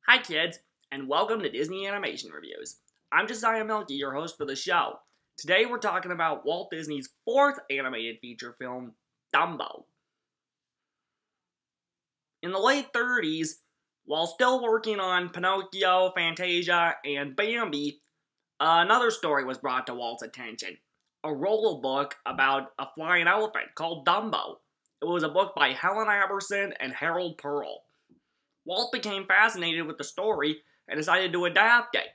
Hi kids, and welcome to Disney Animation Reviews. I'm Josiah Melky, your host for the show. Today we're talking about Walt Disney's fourth animated feature film, Dumbo. In the late 30s, while still working on Pinocchio, Fantasia, and Bambi, another story was brought to Walt's attention. A roll book about a flying elephant called Dumbo. It was a book by Helen Aberson and Harold Pearl. Walt became fascinated with the story and decided to adapt it.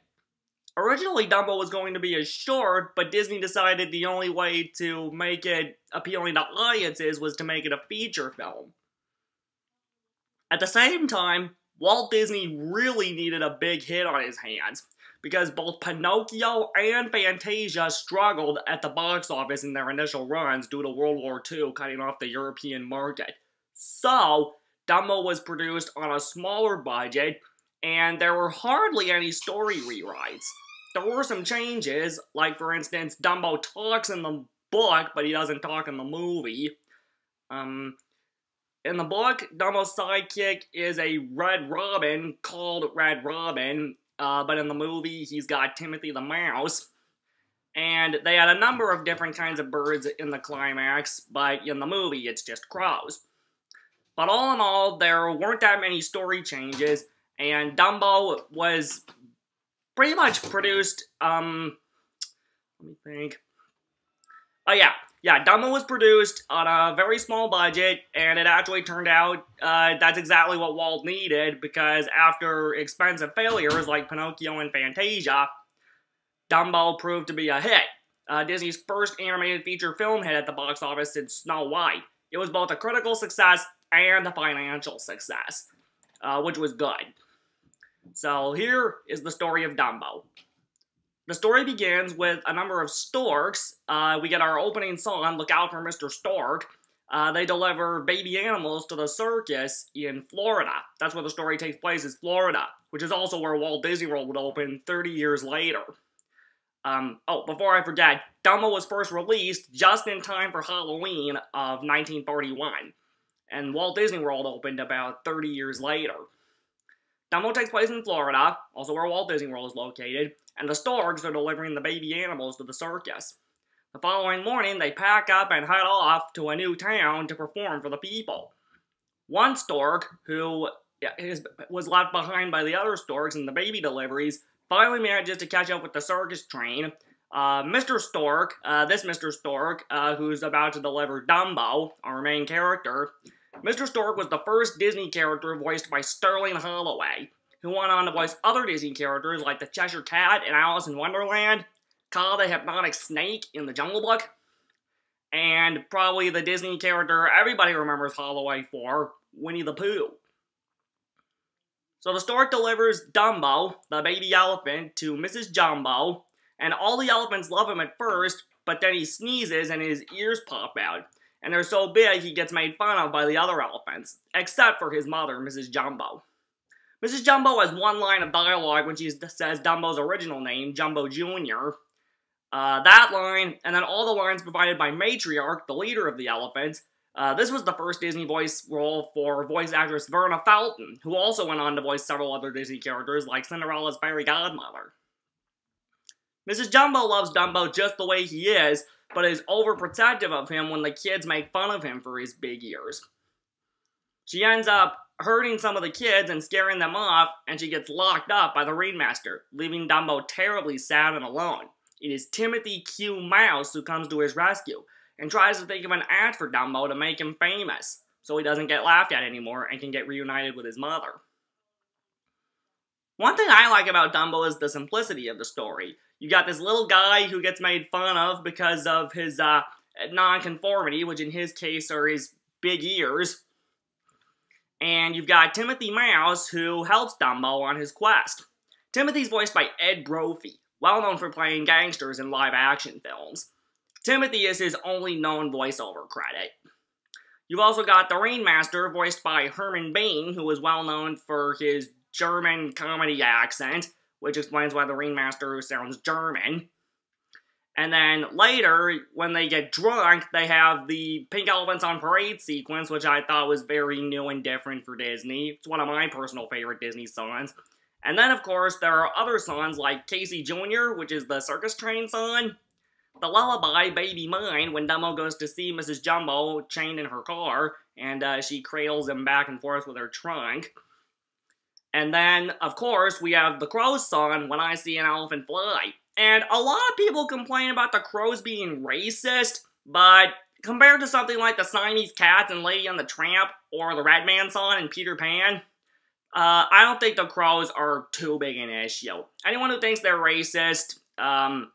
Originally, Dumbo was going to be a short, but Disney decided the only way to make it appealing to audiences was to make it a feature film. At the same time, Walt Disney really needed a big hit on his hands, because both Pinocchio and Fantasia struggled at the box office in their initial runs due to World War II cutting off the European market. So, Dumbo was produced on a smaller budget, and there were hardly any story rewrites. There were some changes, like for instance, Dumbo talks in the book, but he doesn't talk in the movie. In the book, Dumbo's sidekick is a Red Robin called Red Robin, but in the movie, he's got Timothy the Mouse. And they had a number of different kinds of birds in the climax, but in the movie, it's just crows. But all in all, there weren't that many story changes, and Dumbo was pretty much produced, let me think. Oh yeah, Dumbo was produced on a very small budget, and it actually turned out that's exactly what Walt needed, because after expensive failures like Pinocchio and Fantasia, Dumbo proved to be a hit. Disney's first animated feature film hit at the box office since Snow White. It was both a critical success and a financial success, which was good. So here is the story of Dumbo. The story begins with a number of storks. We get our opening song, Look Out for Mr. Stork. They deliver baby animals to the circus in Florida. That's where the story takes place, is Florida, which is also where Walt Disney World would open 30 years later. Before I forget, Dumbo was first released just in time for Halloween of 1941. And Walt Disney World opened about 30 years later. Dumbo takes place in Florida, also where Walt Disney World is located, and the storks are delivering the baby animals to the circus. The following morning, they pack up and head off to a new town to perform for the people. One stork, who was left behind by the other storks in the baby deliveries, finally manages to catch up with the circus train. Mr. Stork, who's about to deliver Dumbo, our main character, Mr. Stork was the first Disney character voiced by Sterling Holloway, who went on to voice other Disney characters like the Cheshire Cat in Alice in Wonderland, Kaa the Hypnotic Snake in The Jungle Book, and probably the Disney character everybody remembers Holloway for, Winnie the Pooh. So the stork delivers Dumbo, the baby elephant, to Mrs. Jumbo, and all the elephants love him at first, but then he sneezes and his ears pop out. And they're so big he gets made fun of by the other elephants, except for his mother, Mrs. Jumbo. Mrs. Jumbo has one line of dialogue when she says Dumbo's original name, Jumbo Jr. That line, and then all the lines provided by Matriarch, the leader of the elephants. This was the first Disney voice role for voice actress Verna Felton, who also went on to voice several other Disney characters like Cinderella's fairy godmother. Mrs. Jumbo loves Dumbo just the way he is, but is overprotective of him when the kids make fun of him for his big ears. She ends up hurting some of the kids and scaring them off, and she gets locked up by the ringmaster, leaving Dumbo terribly sad and alone. It is Timothy Q. Mouse who comes to his rescue, and tries to think of an ad for Dumbo to make him famous, so he doesn't get laughed at anymore and can get reunited with his mother. One thing I like about Dumbo is the simplicity of the story. You got this little guy who gets made fun of because of his nonconformity, which in his case are his big ears. And you've got Timothy Mouse, who helps Dumbo on his quest. Timothy's voiced by Ed Brophy, well known for playing gangsters in live-action films. Timothy is his only known voiceover credit. You've also got the Ringmaster, voiced by Herman Bean, who is well known for his German comedy accent, which explains why the Ringmaster sounds German. And then later, when they get drunk, they have the Pink Elephants on Parade sequence, which I thought was very new and different for Disney. It's one of my personal favorite Disney songs. And then, of course, there are other songs like Casey Jr., which is the circus train song, the lullaby, Baby Mine, when Dumbo goes to see Mrs. Jumbo chained in her car, and she cradles him back and forth with her trunk. And then, of course, we have the Crows song, When I See an Elephant Fly. And a lot of people complain about the Crows being racist, but compared to something like the Siamese Cats and Lady and the Tramp, or the Red Man song in Peter Pan, I don't think the Crows are too big an issue. Anyone who thinks they're racist, I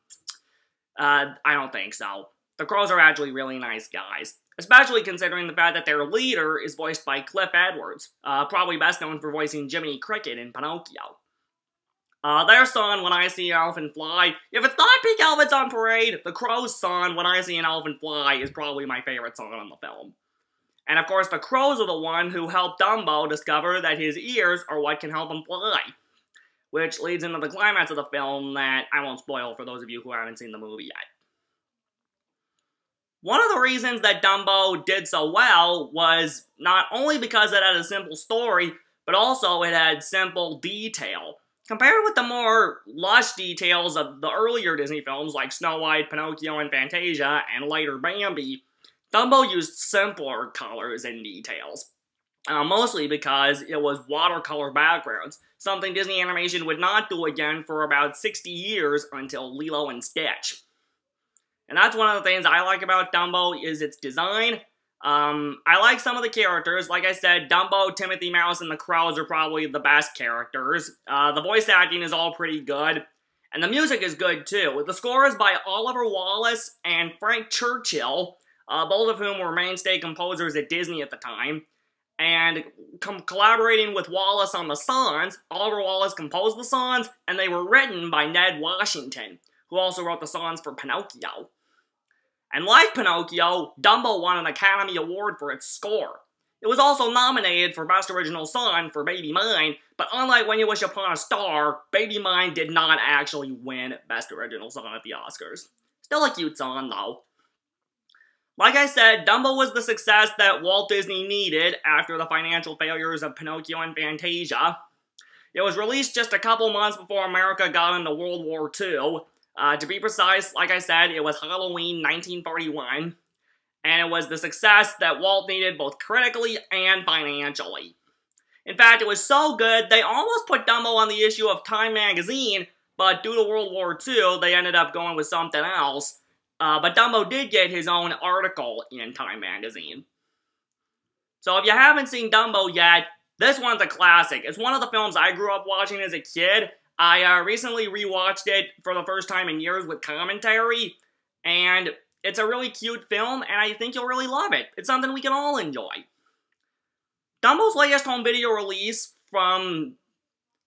don't think so. The Crows are actually really nice guys. Especially considering the fact that their leader is voiced by Cliff Edwards, probably best known for voicing Jiminy Cricket in Pinocchio. Their song, When I See an Elephant Fly, if it's not Pink Elephants on Parade, the Crows' song, When I See an Elephant Fly, is probably my favorite song in the film. And of course, the Crows are the one who helped Dumbo discover that his ears are what can help him fly. Which leads into the climax of the film that I won't spoil for those of you who haven't seen the movie yet. One of the reasons that Dumbo did so well was not only because it had a simple story, but also it had simple detail. Compared with the more lush details of the earlier Disney films like Snow White, Pinocchio, and Fantasia, and later Bambi, Dumbo used simpler colors and details. Mostly because it was watercolor backgrounds, something Disney Animation would not do again for about 60 years until Lilo and Stitch. And that's one of the things I like about Dumbo, is its design. I like some of the characters. Like I said, Dumbo, Timothy Mouse, and the Crows are probably the best characters. The voice acting is all pretty good. And the music is good, too. The score is by Oliver Wallace and Frank Churchill, both of whom were mainstay composers at Disney at the time. And collaborating with Wallace on the songs, Oliver Wallace composed the songs, and they were written by Ned Washington, who also wrote the songs for Pinocchio. And like Pinocchio, Dumbo won an Academy Award for its score. It was also nominated for Best Original Song for Baby Mine, but unlike When You Wish Upon a Star, Baby Mine did not actually win Best Original Song at the Oscars. Still a cute song, though. Like I said, Dumbo was the success that Walt Disney needed after the financial failures of Pinocchio and Fantasia. It was released just a couple months before America got into World War II. To be precise, like I said, it was Halloween 1941, and it was the success that Walt needed both critically and financially. In fact, it was so good, they almost put Dumbo on the issue of Time magazine, but due to World War II, they ended up going with something else. But Dumbo did get his own article in Time magazine. So if you haven't seen Dumbo yet, this one's a classic. It's one of the films I grew up watching as a kid. I recently rewatched it for the first time in years with commentary, and it's a really cute film, and I think you'll really love it. It's something we can all enjoy. Dumbo's latest home video release from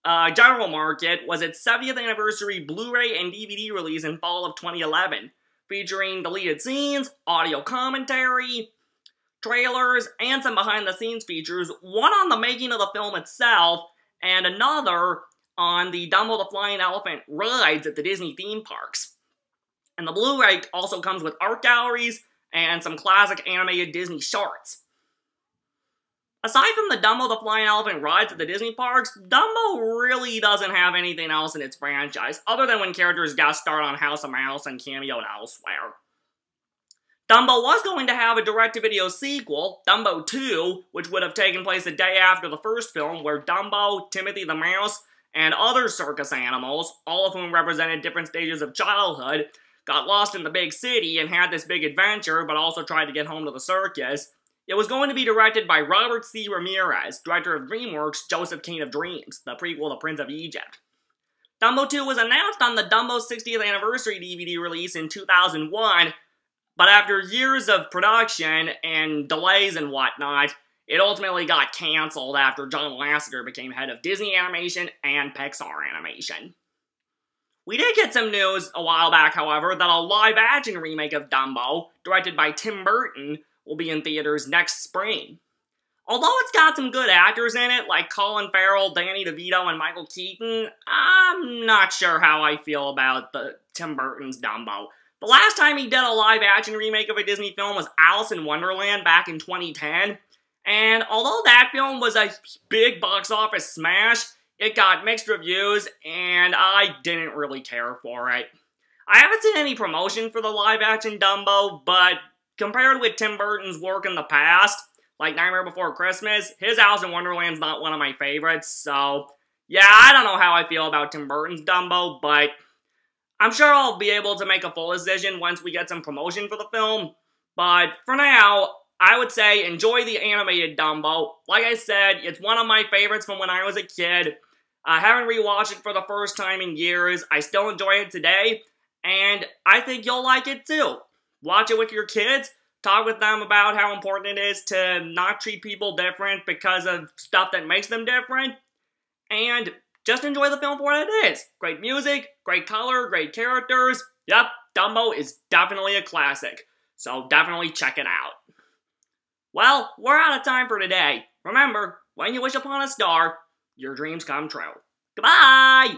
General Market was its 70th anniversary Blu-ray and DVD release in fall of 2011, featuring deleted scenes, audio commentary, trailers, and some behind-the-scenes features, one on the making of the film itself, and another on the Dumbo the Flying Elephant rides at the Disney theme parks. And the Blu-ray also comes with art galleries and some classic animated Disney shorts. Aside from the Dumbo the Flying Elephant rides at the Disney parks, Dumbo really doesn't have anything else in its franchise, other than when characters guest starred on House of Mouse and cameoed elsewhere. Dumbo was going to have a direct-to-video sequel, Dumbo 2, which would have taken place a day after the first film, where Dumbo, Timothy the Mouse, and other circus animals, all of whom represented different stages of childhood, got lost in the big city and had this big adventure, but also tried to get home to the circus. It was going to be directed by Robert C. Ramirez, director of DreamWorks' Joseph King of Dreams, the prequel to Prince of Egypt. Dumbo 2 was announced on the Dumbo 60th anniversary DVD release in 2001, but after years of production and delays and whatnot, it ultimately got cancelled after John Lasseter became head of Disney Animation and Pixar Animation. We did get some news a while back, however, that a live-action remake of Dumbo, directed by Tim Burton, will be in theaters next spring. Although it's got some good actors in it, like Colin Farrell, Danny DeVito, and Michael Keaton, I'm not sure how I feel about Tim Burton's Dumbo. The last time he did a live-action remake of a Disney film was Alice in Wonderland back in 2010, and although that film was a big box office smash, it got mixed reviews, and I didn't really care for it. I haven't seen any promotion for the live-action Dumbo, but compared with Tim Burton's work in the past, like Nightmare Before Christmas, his Alice in Wonderland's not one of my favorites, so yeah, I don't know how I feel about Tim Burton's Dumbo, but I'm sure I'll be able to make a full decision once we get some promotion for the film. But for now, I would say enjoy the animated Dumbo. Like I said, it's one of my favorites from when I was a kid. I haven't rewatched it for the first time in years. I still enjoy it today, and I think you'll like it too. Watch it with your kids. Talk with them about how important it is to not treat people different because of stuff that makes them different. And just enjoy the film for what it is. Great music, great color, great characters. Yep, Dumbo is definitely a classic. So definitely check it out. Well, we're out of time for today. Remember, when you wish upon a star, your dreams come true. Goodbye!